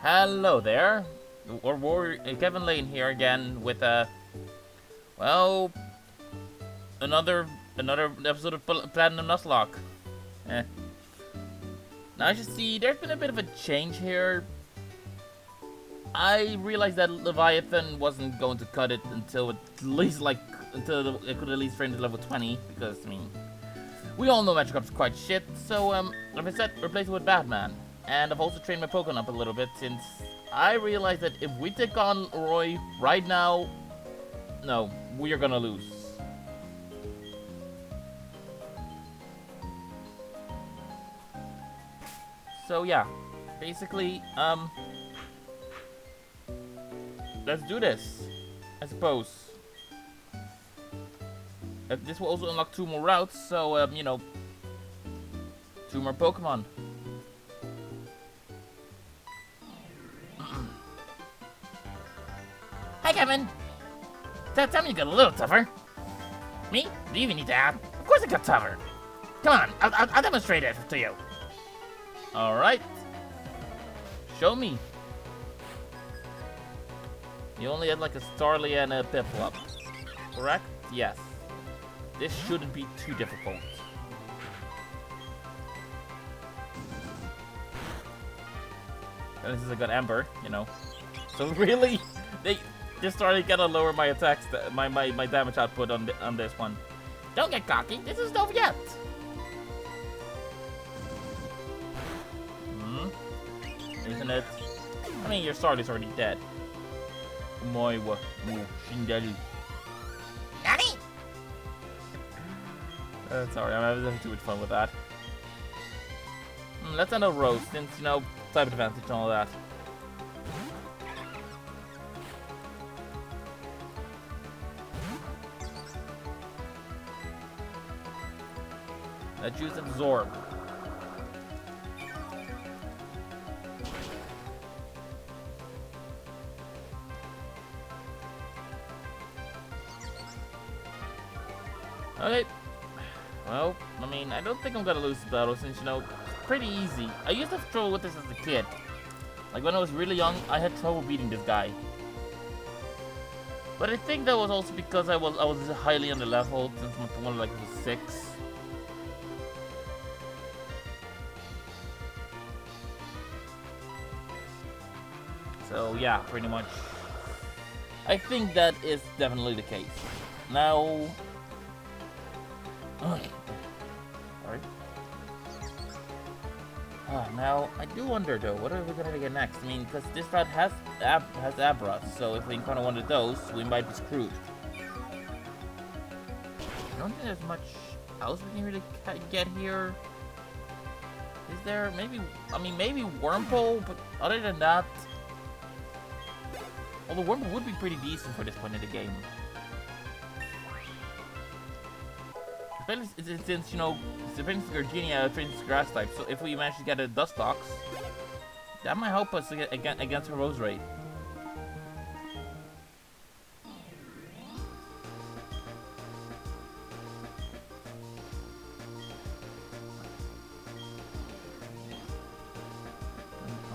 Hello there, Kevin Lane here again with well, another episode of Platinum Nuzlocke. Eh. Now as you see, there's been a bit of a change here. I realized that Leviathan wasn't going to cut it until it could at least train to level 20, because I mean, we all know Magikarp's quite shit. So like I said, replace it with Batman. And I've also trained my Pokemon up a little bit, since I realized that if we take on Roy right now, no, we are gonna lose. So yeah, basically, let's do this, I suppose. This will also unlock 2 more routes, so you know, 2 more Pokemon. Hi, Kevin. Tell me you got a little tougher. Me? Do you even need to ask? Of course I got tougher. Come on, I'll demonstrate it to you. All right. Show me. You only had like a Starly and a Piplup, correct? Yes. This shouldn't be too difficult. And this is a good Ember, you know. So really, this already gonna lower my attacks, my damage output on this one. Don't get cocky. This isn't over yet. Isn't it? I mean, your Starly's already dead. Nani? Sorry, I'm having too much fun with that. Let's end a Rose, since, you know, type advantage and all that. Let's use Absorb. Okay. Well, I mean, I don't think I'm gonna lose the battle, since, you know, it's pretty easy. I used to have trouble with this as a kid. Like, when I was really young, I had trouble beating this guy. But I think that was also because I was highly under-leveled, since my Pokemon like was 6. So yeah, pretty much. I think that is definitely the case. Now, sorry. Now I do wonder though, what are we gonna get next? I mean, because this route has Abra, so if we encounter one of those, we might be screwed. I don't think there's much else we can really get here. Is there? Maybe. I mean, maybe Wurmple, but other than that. Although Wurmple would be pretty decent for this point in the game. Since, you know, since Gardenia trains grass type, so if we manage to get a Dustox, that might help us against her Rose Raid.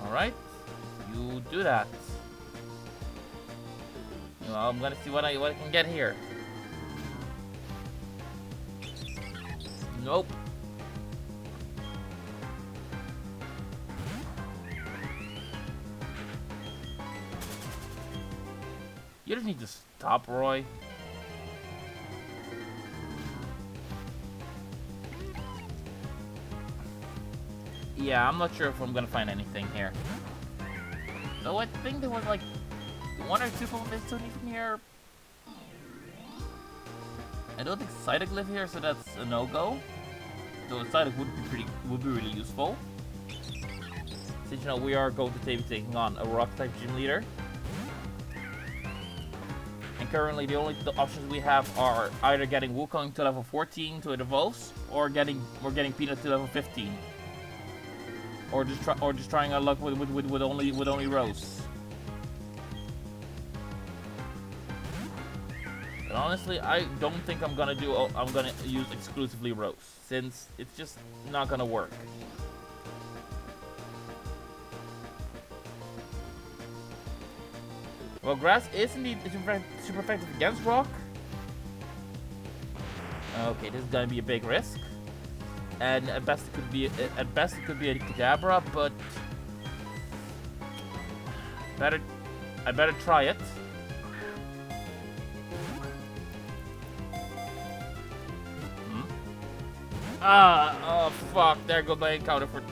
Alright, you do that. Well, I'm gonna see what I can get here. Nope. You just need to stop, Roy. Yeah, I'm not sure if I'm gonna find anything here. Though I think there was like 1 or 2 Pokemon still need from here. I don't think Psyduck live here, so that's a no-go. Though Psyduck would be really useful. Since, you know, we are going to be taking on a Rock-type gym leader. And currently the only options we have are either getting Wukong to level 14 to it evolves, or getting Peanut to level 15. Or just trying our luck with only Rose. But honestly, I don't think I'm gonna use exclusively Rose, since it's just not gonna work. Well, grass is indeed super effective against rock. Okay, this is gonna be a big risk. And at best it could be a Kadabra, but I better try it. Oh fuck, there goes my encounter for...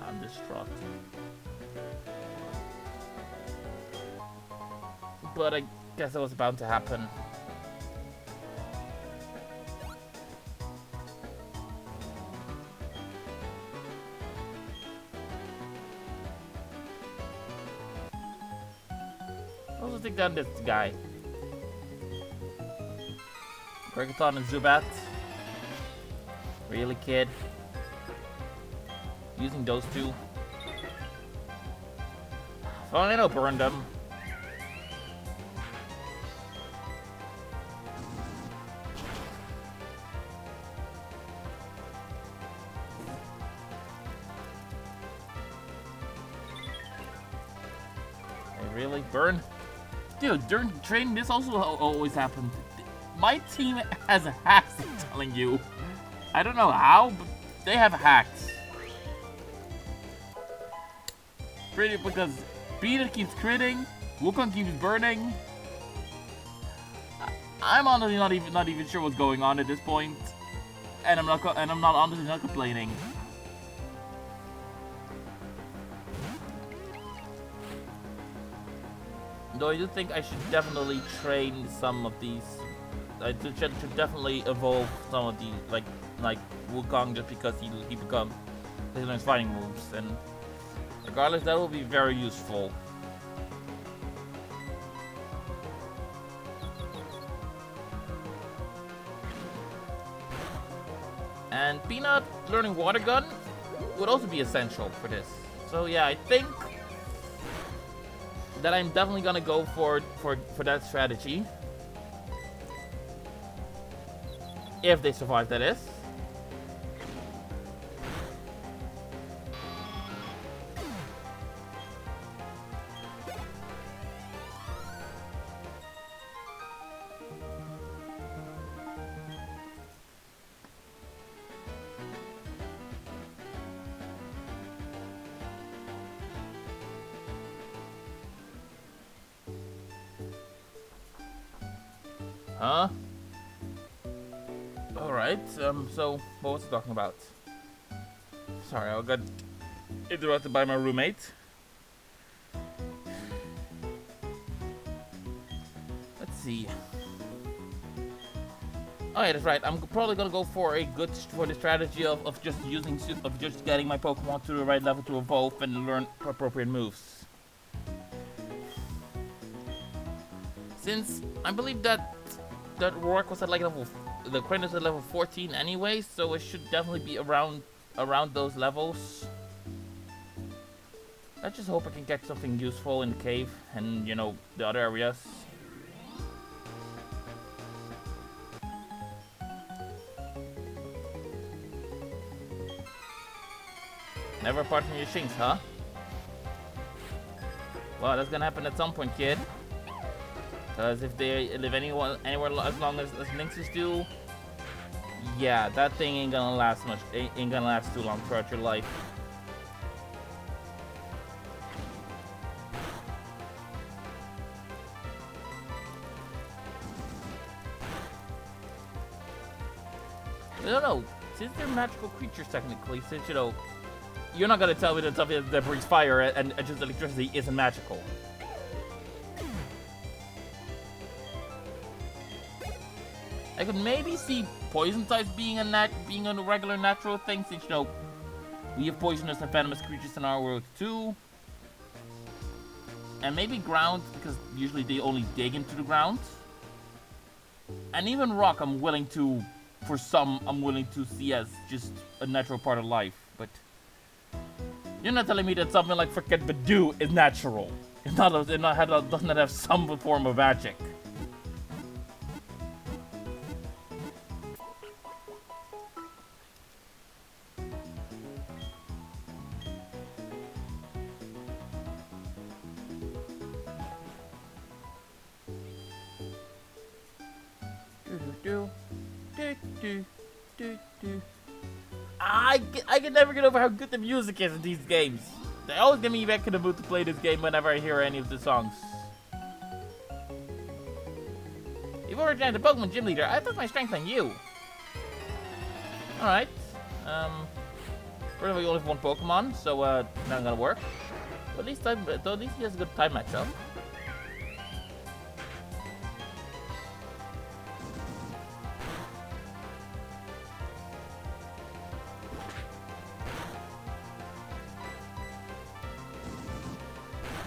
I'm distraught. But I guess that was bound to happen. I'll just take down this guy. Krigaton and Zubat. Really, kid? Using those two. Fine, I'll burn them. Hey, really? Burn? Dude, during training, this also always happens. My team has hacks, I'm telling you. I don't know how, but they have hacks. Pretty because Peter keeps critting, Wukong keeps burning. I'm honestly not even sure what's going on at this point, and I'm honestly not complaining. Though I do think I should definitely train some of these. I should definitely evolve some of the like Wukong, just because he learns fighting moves, and regardless, that will be very useful. And Peanut learning Water Gun would also be essential for this. So yeah, I think that I'm definitely gonna go for that strategy. If they survive, that is. Huh? Alright, so what was I talking about? Sorry, I got interrupted by my roommate. Let's see. Oh yeah, that's right. I'm probably gonna go for the strategy of just getting my Pokemon to the right level to evolve and learn appropriate moves. Since I believe that Roark was at like the Crane is at level 14 anyway, so it should definitely be around those levels. I just hope I can get something useful in the cave and, you know, the other areas. Never apart from your Shinx, huh? Well, that's gonna happen at some point, kid. Because if they live anywhere as long as Lynxes do, yeah, that thing ain't gonna last much. Ain't gonna last too long throughout your life. I don't know. Since they're magical creatures, technically, since, you know, you're not gonna tell me that something that breathes fire and just electricity isn't magical. I could maybe see poison types being a regular natural thing, since, you know, we have poisonous and venomous creatures in our world too. And maybe ground, because usually they only dig into the ground. And even rock, I'm willing to see as just a natural part of life. But you're not telling me that something like Forget Badoo is natural. Doesn't it have some form of magic? do, do, do, do, do. I can never get over how good the music is in these games. They always get me back in the mood to play this game whenever I hear any of the songs. You've already joined the Pokemon Gym Leader. I took my strength on you. Alright. First of all, you only have one Pokemon, so not gonna work. But at least he has a good time matchup.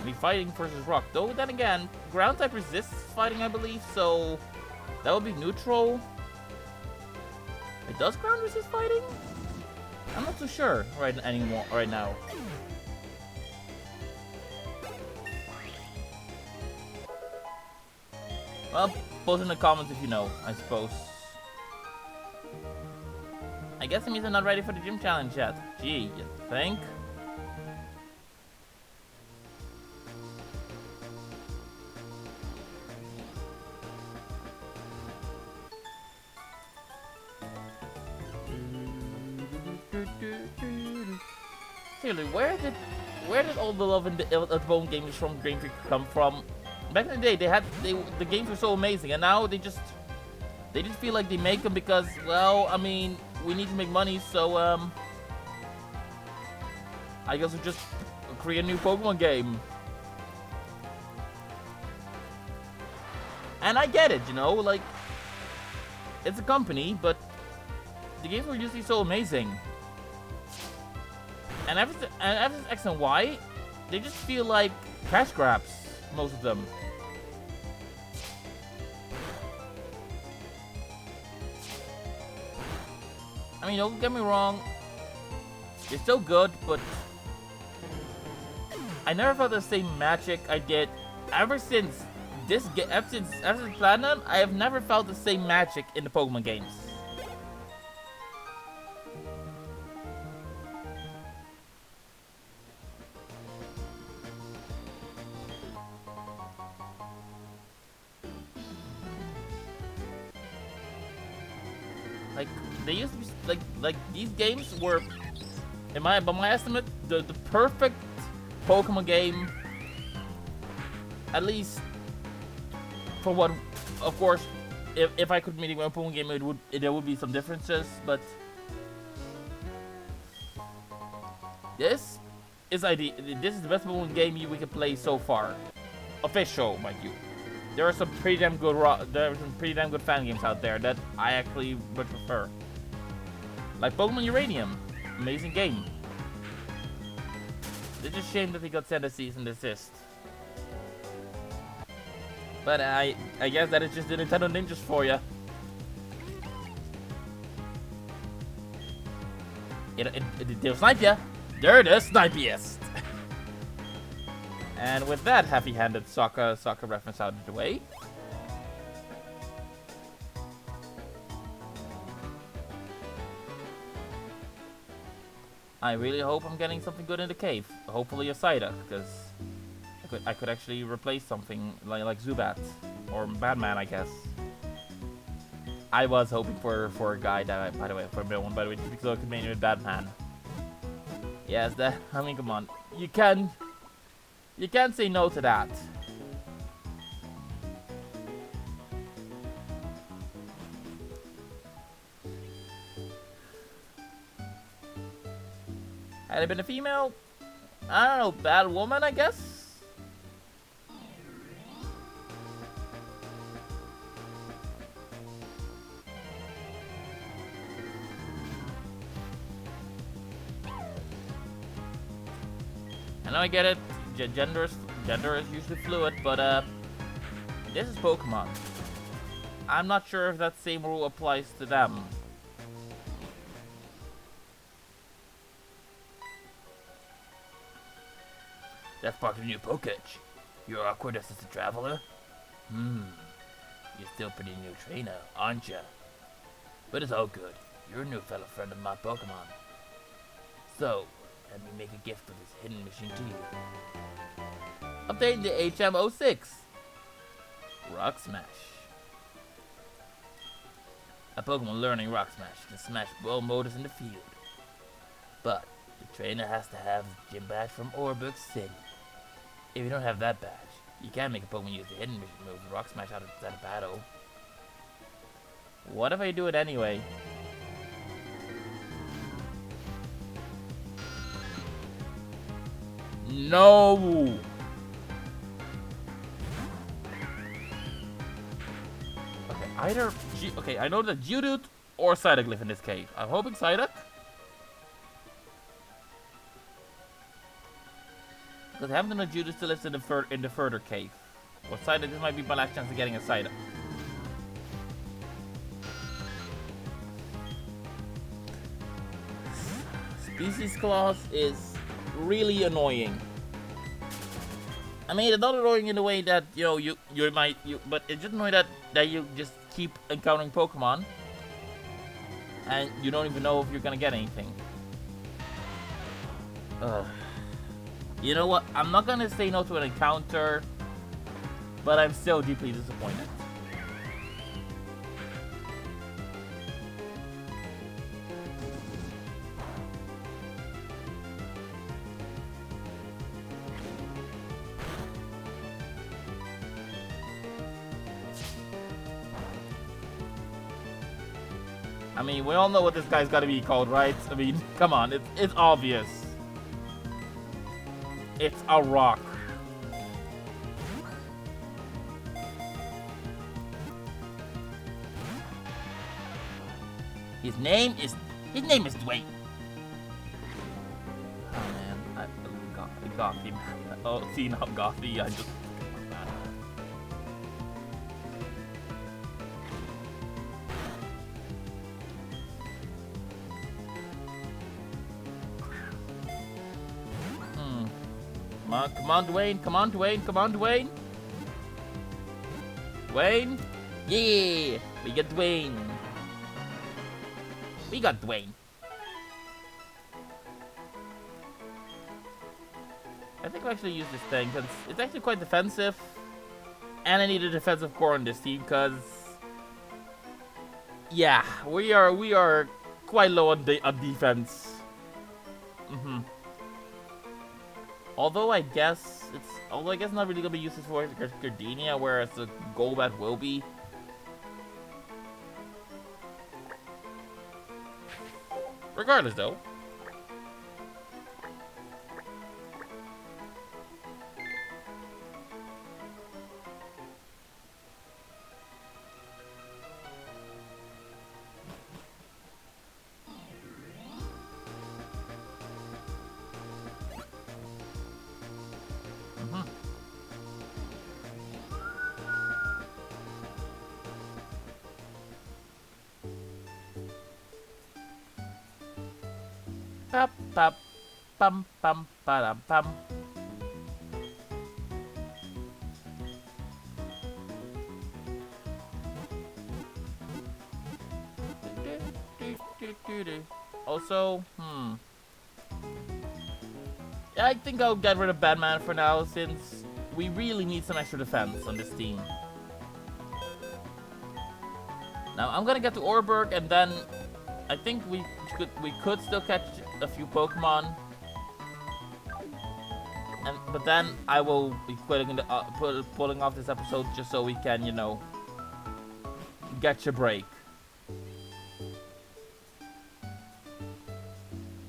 Be fighting versus rock. Though then again, ground type resists fighting, I believe, so that would be neutral. It does ground resist fighting? I'm not too sure right now. Well, post in the comments if you know, I suppose. I guess it means I'm not ready for the gym challenge yet. Gee, you think? Seriously, where did all the love in the Pokemon games from Game Freak come from? Back in the day, the games were so amazing, and now they just feel like they make them because, well, I mean, we need to make money, so I guess we'll just create a new Pokemon game. And I get it, you know, like, it's a company, but the games were usually so amazing. And ever since X and Y, they just feel like cash grabs, most of them. I mean, don't get me wrong, they're so good, but I never felt the same magic I did ever since ever since Platinum. I have never felt the same magic in the Pokemon games. Like, they used to be, like these games were, by my estimate, the perfect Pokemon game. At least, for what, of course, if I could make a Pokemon game, there would be some differences, but this is the best Pokemon game we can play so far. Official, mind you. There are some pretty damn good fan games out there that I actually would prefer. Like Pokemon Uranium, amazing game. It's just a shame that he got sent a cease and desist. But I guess that is just the Nintendo Ninjas for you. They'll snipe ya. They're the snipiest. And with that heavy-handed soccer reference out of the way, I really hope I'm getting something good in the cave. Hopefully a Psyduck, because I could actually replace something like Zubat or Batman, I guess. I was hoping for a guy that, by the way, just because I could make it with Batman. Yes, I mean, come on, you can't say no to that. Had it been a female, I don't know, bad woman, I guess? I know I get it, gender is usually fluid, but this is Pokemon. I'm not sure if that same rule applies to them. That's part of the new Poketch. You're awkward as a traveler? You're still pretty new trainer, aren't ya? But it's all good. You're a new fellow friend of my Pokemon. So, let me make a gift of this hidden machine to you. Updating the HM06. Rock Smash. A Pokemon learning Rock Smash can smash all motors in the field. But the trainer has to have the gym badge from Orberg City. If you don't have that badge, you can't make a Pokemon use the hidden move Rock Smash out of battle. What if I do it anyway? No! Okay, I know that Geodude or Psyduck live in this cave. I'm hoping Psyduck. Because I happen to know Geodude still lives in the further cave. Well, Psyduck, this might be my last chance of getting a Psyduck. Species Clause is really annoying. I mean, it's not annoying in the way that, you know, but it's just annoying that you just keep encountering Pokemon and you don't even know if you're gonna get anything. You know what? I'm not gonna say no to an encounter, but I'm still deeply disappointed. I mean, we all know what this guy's gotta be called, right? I mean, come on, it's obvious. It's a rock. His name is Dwayne. Oh man, I got him. Oh, see now, Gothy, I just. Come on, Dwayne. Come on, Dwayne. Come on, Dwayne. Dwayne. Yeah, we got Dwayne. We got Dwayne. I think I'll actually use this thing because it's actually quite defensive. And I need a defensive core on this team because, yeah, we are quite low on defense. Although I guess not really gonna be used for Gardenia, whereas the Golbat will be. Regardless, though. Pap pap pam pam padam pam. Also, I think I'll get rid of Batman for now, since we really need some extra defense on this team. Now I'm gonna get to Orberg, and then I think we could still catch a few Pokemon, but then I will be pulling off this episode just so we can, you know, get your break.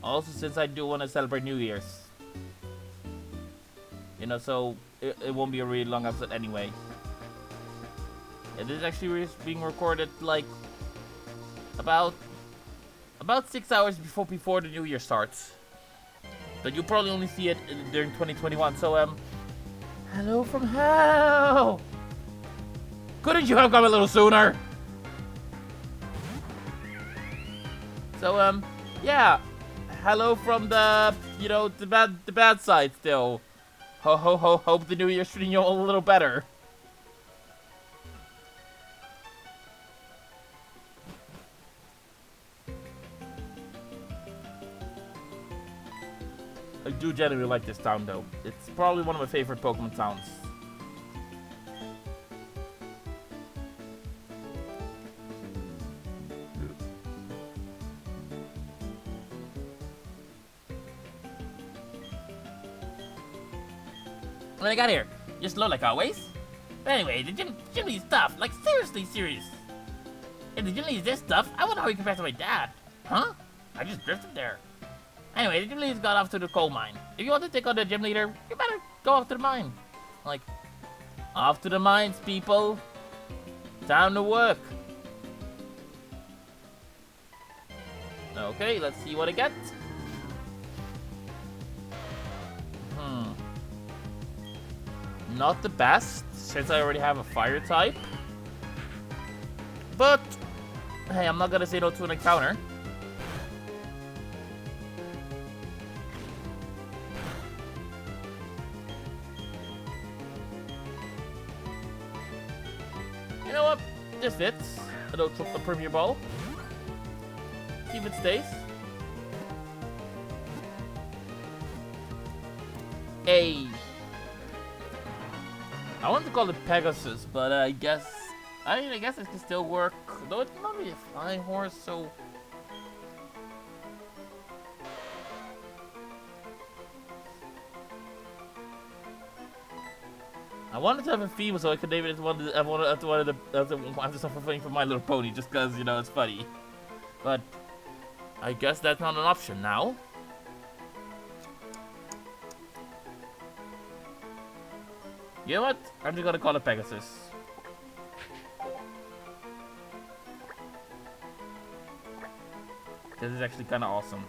Also, since I do want to celebrate New Year's, you know, so it won't be a really long episode anyway. Yeah, this is actually being recorded like about 6 hours before the new year starts. But you'll probably only see it during 2021. So hello from hell. Couldn't you have come a little sooner? So yeah, hello from the, you know, the bad side still. Ho ho ho! Hope the new year's treating you all a little better. I do genuinely like this town, though. It's probably one of my favorite Pokemon towns. When I got here, you're slow like always. But anyway, the gym leads tough. Like, seriously serious. If the gym leads this tough, I wonder how he compares to my dad. Huh? I just drifted there. Anyway, the gym leader's got off to the coal mine. If you want to take on the gym leader, you better go off to the mine. Like, off to the mines, people. Time to work. Okay, let's see what I get. Not the best, since I already have a fire type. But, hey, I'm not gonna say no to an encounter. You know what? This fits. A premier ball. See if it stays. Hey. I wanted to call it Pegasus, but I guess it can still work. Though it's not really a flying horse, so. I wanted to have a female so I could name it as one of the something for My Little Pony, just because, you know, it's funny. But I guess that's not an option now. You know what? I'm just gonna call it Pegasus. This is actually kind of awesome.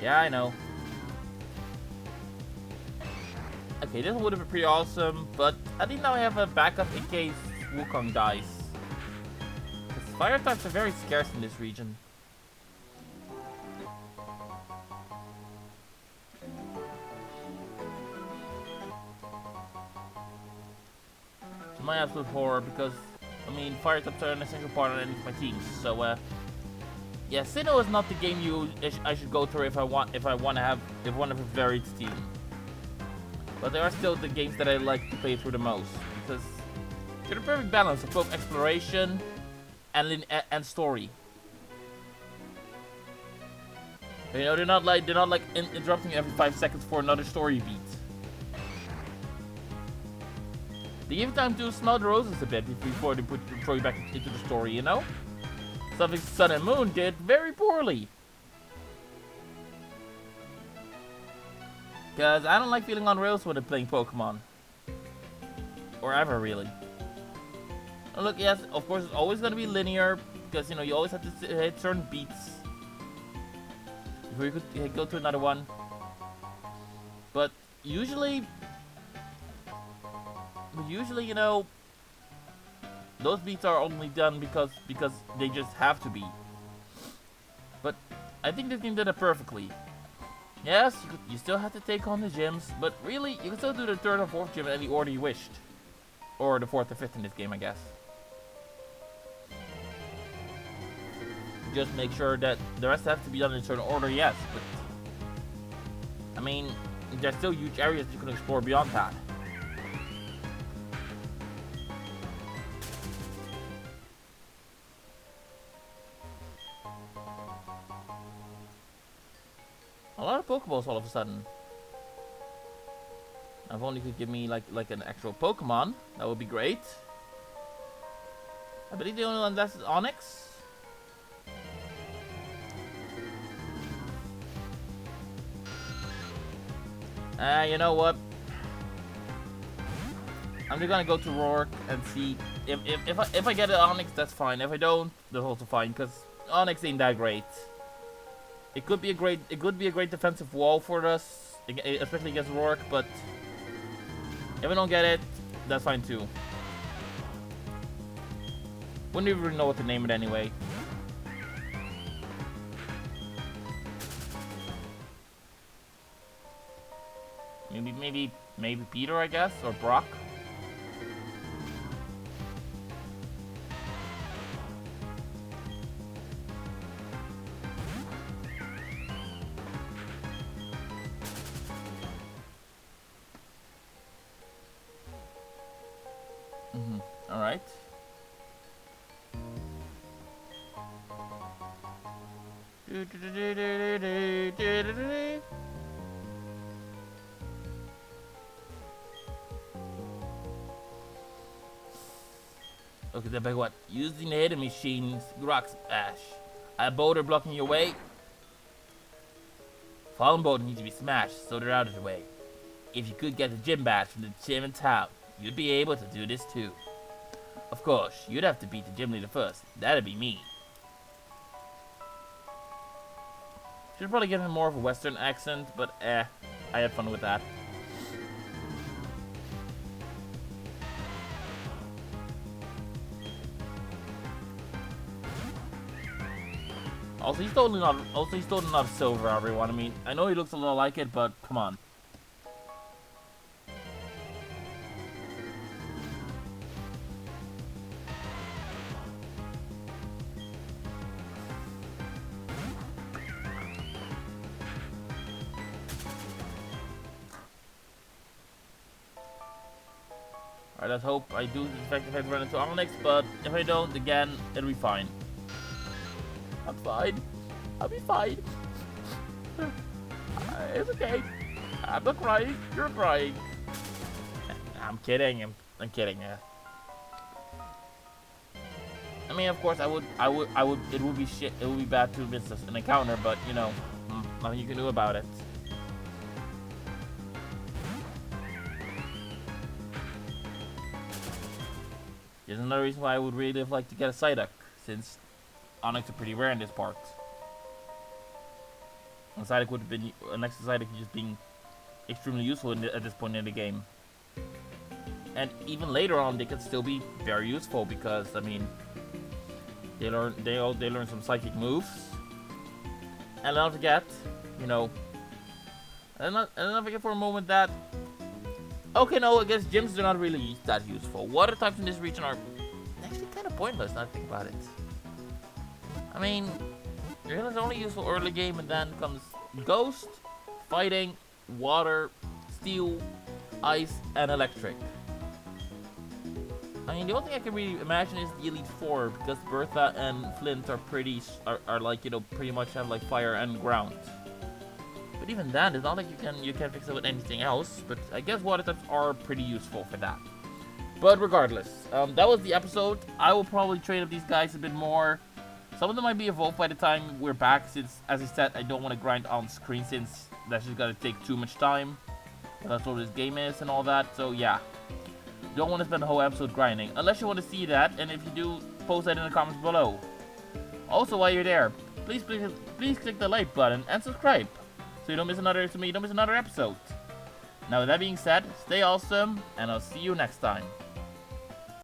Yeah, I know. Okay, this would have been pretty awesome, but I think now I have a backup in case Wukong dies. Because fire types are very scarce in this region. To my absolute horror, because I mean, fire types are an essential part of any of my teams. So, yeah, Sinnoh is not the game I should go through if I want to have a varied team. But there are still the games that I like to play through the most because they're the perfect balance of both exploration and story. You know, they're not like interrupting you every 5 seconds for another story beat. They give time to smell the roses a bit before they throw you back into the story, you know? Something Sun and Moon did very poorly. Because I don't like feeling on rails when I'm playing Pokemon. Or ever, really. And look, yes, of course, it's always going to be linear. Because, you know, you always have to hit certain beats before you could go to another one. But usually, you know, those beats are only done because they just have to be. But I think this game did it perfectly. Yes, you still have to take on the gyms, but really, you can still do the 3rd or 4th gym in any order you wished. Or the 4th or 5th in this game, I guess. Just make sure that the rest have to be done in a certain order, yes, but I mean, there's still huge areas you can explore beyond that. A lot of Pokeballs all of a sudden. If only you could give me like an actual Pokemon, that would be great. I believe the only one left is Onyx. You know what? I'm just gonna go to Rourke and see if I get an Onyx, that's fine. If I don't, that's also fine, because Onyx ain't that great. It could be a great defensive wall for us, especially against Rourke, but if I don't get it, that's fine too. Wouldn't even know what to name it anyway. Maybe Peter, I guess, or Brock. Alright. Okay, then back what? Use the hidden machine's rock smash. A boulder blocking your way. Fallen boulders need to be smashed so they're out of the way. If you could get the gym badge from the gym in town, you'd be able to do this too. Of course, you'd have to beat the gym leader first. That'd be me. Should probably give him more of a Western accent, but I had fun with that. Also, he's totally not silver, everyone. I mean, I know he looks a little like it, but come on. Alright, let's hope I do effect run into Onyx, but if I don't, again, it'll be fine. I'm fine. I'll be fine. It's okay. I'm not crying. You're crying. I'm kidding. I'm kidding. Yeah. I mean, of course, I would. It would be shit. It would be bad to miss an encounter, but you know, nothing you can do about it. Here's another reason why I would really like to get a Psyduck, since Onyx are pretty rare in this part. And Psyduck would have been an extra Psyduck just being extremely useful at this point in the game. And even later on, they could still be very useful because I mean, they learn some psychic moves. And don't forget, you know, and not forget for a moment that. Okay, no, I guess gyms are not really that useful. Water types in this region are actually kind of pointless now I think about it. I mean, it's only useful early game, and then comes Ghost, Fighting, Water, Steel, Ice, and Electric. I mean, the only thing I can really imagine is the Elite Four, because Bertha and Flint are like, you know, pretty much have like fire and ground. But even then, it's not like you can fix it with anything else. But I guess water types are pretty useful for that. But regardless, that was the episode. I will probably train up these guys a bit more. Some of them might be evolved by the time we're back, since, as I said, I don't want to grind on screen, since that's just gonna take too much time. That's what this game is and all that. So yeah, don't want to spend the whole episode grinding, unless you want to see that. And if you do, post that in the comments below. Also, while you're there, please click the like button and subscribe, so you don't miss another episode. Now with that being said, stay awesome, and I'll see you next time.